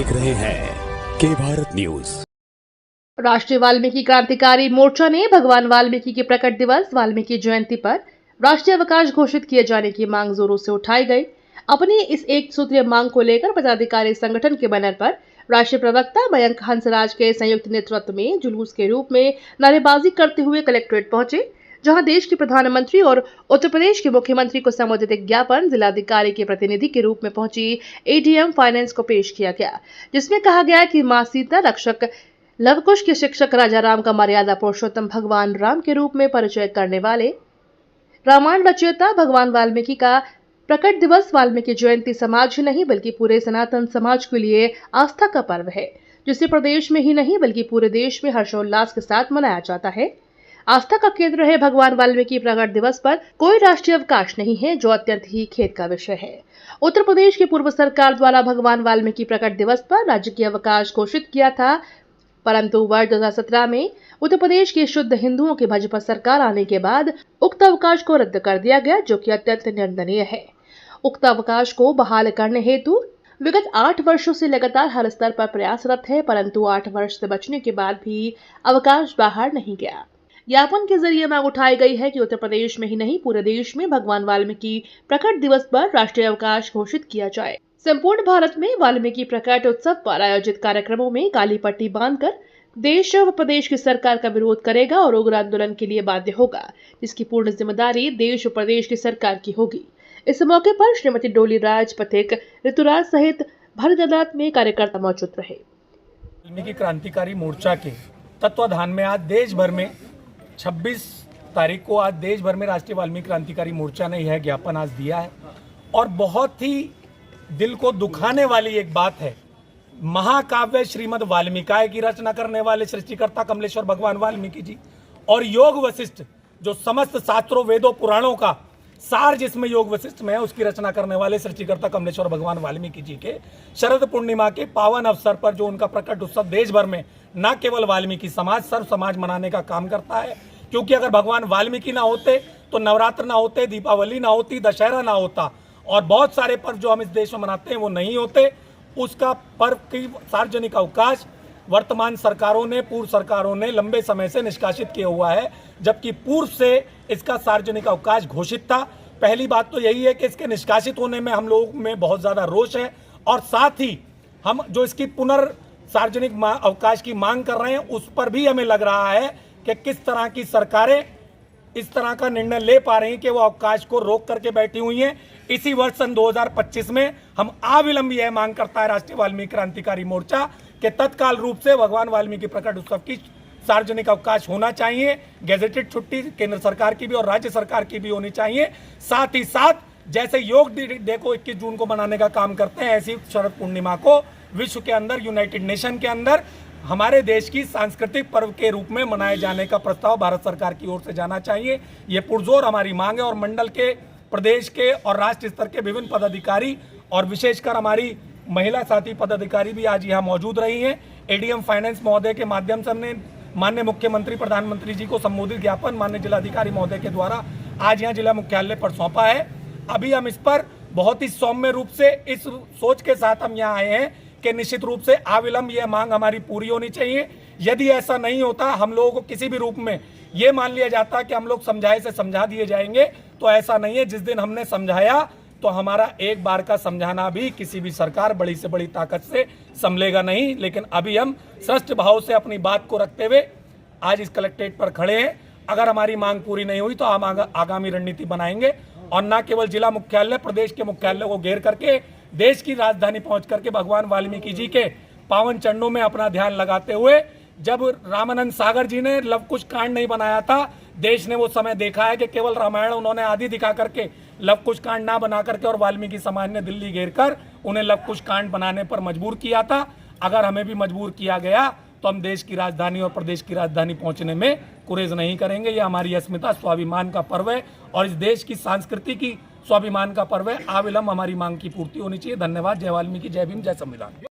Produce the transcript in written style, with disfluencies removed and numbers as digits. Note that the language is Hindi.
देख रहे हैं के भारत न्यूज। राष्ट्रीय वाल्मीकि क्रांतिकारी मोर्चा ने भगवान वाल्मीकि के प्रकट दिवस वाल्मीकि जयंती पर राष्ट्रीय अवकाश घोषित किए जाने की मांग जोरों से उठाई गई। अपनी इस एक सूत्रीय मांग को लेकर पदाधिकारी संगठन के बैनर पर राष्ट्रीय प्रवक्ता मयंक हंसराज के संयुक्त नेतृत्व में जुलूस के रूप में नारेबाजी करते हुए कलेक्ट्रेट पहुंचे, जहां देश के प्रधानमंत्री और उत्तर प्रदेश के मुख्यमंत्री को संबोधित एक ज्ञापन जिलाधिकारी के प्रतिनिधि के रूप में पहुंची एडीएम फाइनेंस को पेश किया गया, जिसमें कहा गया कि मां सीता रक्षक लवकुश के शिक्षक राजा राम का मर्यादा पुरुषोत्तम भगवान राम के रूप में परिचय करने वाले रामायण रचयिता भगवान वाल्मीकि का प्रकट दिवस वाल्मीकि जयंती समाज ही नहीं बल्कि पूरे सनातन समाज के लिए आस्था का पर्व है, जिसे प्रदेश में ही नहीं बल्कि पूरे देश में हर्षोल्लास के साथ मनाया जाता है। आस्था का केंद्र है भगवान वाल्मीकि प्रकट दिवस पर कोई राष्ट्रीय अवकाश नहीं है, जो अत्यंत ही खेद का विषय है। उत्तर प्रदेश की पूर्व सरकार द्वारा भगवान वाल्मीकि प्रकट दिवस पर राज्य की अवकाश घोषित किया था, परंतु वर्ष 2017 में उत्तर प्रदेश की शुद्ध हिंदुओं की भाजपा सरकार आने के बाद उक्त अवकाश को रद्द कर दिया गया, जो कि अत्यंत निंदनीय है। उक्त अवकाश को बहाल करने हेतु विगत 8 वर्षों से लगातार हर स्तर पर प्रयासरत है, परंतु 8 वर्ष से बचने के बाद भी अवकाश बाहर नहीं गया। ज्ञापन के जरिए मांग उठाई गई है कि उत्तर प्रदेश में ही नहीं पूरे देश में भगवान वाल्मीकि प्रकट दिवस पर राष्ट्रीय अवकाश घोषित किया जाए। संपूर्ण भारत में वाल्मीकि प्रकट उत्सव पर आयोजित कार्यक्रमों में काली पट्टी बांधकर देश व प्रदेश की सरकार का विरोध करेगा और उग्र आंदोलन के लिए बाध्य होगा, जिसकी पूर्ण जिम्मेदारी देश व प्रदेश की सरकार की होगी। इस मौके पर श्रीमती डोली राज, पथिक ऋतुराज सहित भर तादाद में कार्यकर्ता मौजूद रहे। वाल्मीकि क्रांतिकारी मोर्चा के तत्वाधान में आज देश भर में 26 तारीख को आज देश भर में राष्ट्रीय वाल्मीकि क्रांतिकारी मोर्चा ने यह ज्ञापन आज दिया है। और बहुत ही दिल को दुखाने वाली एक बात है, महाकाव्य श्रीमद् वाल्मीकि की रचना करने वाले सृष्टिकर्ता कमलेश्वर भगवान वाल्मीकि जी और योग वशिष्ठ, जो समस्त शास्त्रों वेदों पुराणों का सार जिसमें योग वशिष्ठ में है, उसकी रचना करने वाले सृष्टिकर्ता कमलेश्वर भगवान वाल्मीकि जी के शरद पूर्णिमा के पावन अवसर पर जो उनका प्रकट उत्सव देश भर में न केवल वाल्मीकि समाज सर्व समाज मनाने का काम करता है, क्योंकि अगर भगवान वाल्मीकि ना होते तो नवरात्र ना होते, दीपावली ना होती, दशहरा ना होता और बहुत सारे पर्व जो हम इस देश में मनाते हैं वो नहीं होते। उसका पर्व की सार्वजनिक अवकाश वर्तमान सरकारों ने, पूर्व सरकारों ने लंबे समय से निष्कासित किया हुआ है, जबकि पूर्व से इसका सार्वजनिक अवकाश घोषित था। पहली बात तो यही है कि इसके निष्कासित होने में हम लोगों में बहुत ज्यादा रोष है और साथ ही हम जो इसकी सार्वजनिक अवकाश की मांग कर रहे हैं उस पर भी हमें लग रहा है कि किस तरह की सरकारें इस तरह का निर्णय ले पा रही हैं कि वो अवकाश को रोक करके बैठी हुई हैं। इसी वर्ष सन 2025 में हम अविलंब यह मांग करता है राष्ट्रीय वाल्मीकि क्रांतिकारी मोर्चा कि तत्काल रूप से भगवान वाल्मीकि प्रकट उत्सव की सार्वजनिक अवकाश होना चाहिए। गैजेटेड छुट्टी केंद्र सरकार की भी और राज्य सरकार की भी होनी चाहिए। साथ ही साथ जैसे योग डे को 21 जून को मनाने का काम करते हैं, ऐसी शरद पूर्णिमा को विश्व के अंदर, यूनाइटेड नेशन के अंदर हमारे देश की सांस्कृतिक पर्व के रूप में मनाए जाने का प्रस्ताव भारत सरकार की ओर से जाना चाहिए। ये पुरजोर हमारी मांग है और मंडल के, प्रदेश के और राष्ट्र स्तर के विभिन्न पदाधिकारी और विशेषकर हमारी महिला साथी पदाधिकारी भी आज यहाँ मौजूद रही हैं। एडीएम फाइनेंस महोदय के माध्यम से हमने माननीय मुख्यमंत्री, प्रधानमंत्री जी को संबोधित ज्ञापन माननीय जिलाधिकारी महोदय के द्वारा आज यहाँ जिला मुख्यालय पर सौंपा है। अभी हम इस पर बहुत ही सौम्य रूप से इस सोच के साथ हम यहाँ आए हैं कि निश्चित रूप से अविलंब यह मांग हमारी पूरी होनी चाहिए। यदि ऐसा नहीं होता, हम लोगों को किसी भी रूप में ये मान लिया जाता कि हम लोग समझाए से समझा दिए जाएंगे, तो ऐसा नहीं है। जिस दिन हमने समझाया तो हमारा एक बार का समझाना भी किसी भी सरकार बड़ी से बड़ी ताकत से संभलेगा नहीं। लेकिन अभी हम स्पष्ट भाव से अपनी बात को रखते हुए आज इस कलेक्ट्रेट पर खड़े हैं। अगर हमारी मांग पूरी नहीं हुई तो हम आगामी रणनीति बनाएंगे और न केवल जिला मुख्यालय, प्रदेश के मुख्यालय को घेर करके देश की राजधानी पहुंच करके भगवान वाल्मीकि जी के पावन चरणों में अपना ध्यान लगाते हुए, जब रामानंद सागर जी ने लवकुश कांड नहीं बनाया था, देश ने वो समय देखा है कि केवल रामायण उन्होंने आदि दिखा करके लवकुश कांड ना बना करके और वाल्मीकि समाज ने दिल्ली घेर कर उन्हें लवकुश कांड बनाने पर मजबूर किया था। अगर हमें भी मजबूर किया गया तो हम देश की राजधानी और प्रदेश की राजधानी पहुंचने में गुरेज नहीं करेंगे। ये हमारी अस्मिता, स्वाभिमान का पर्व है और इस देश की संस्कृति की स्वाभिमान का पर्व है। अविलंब हमारी मांग की पूर्ति होनी चाहिए। धन्यवाद। जय वाल्मीकि, जय भीम, जय संविधान।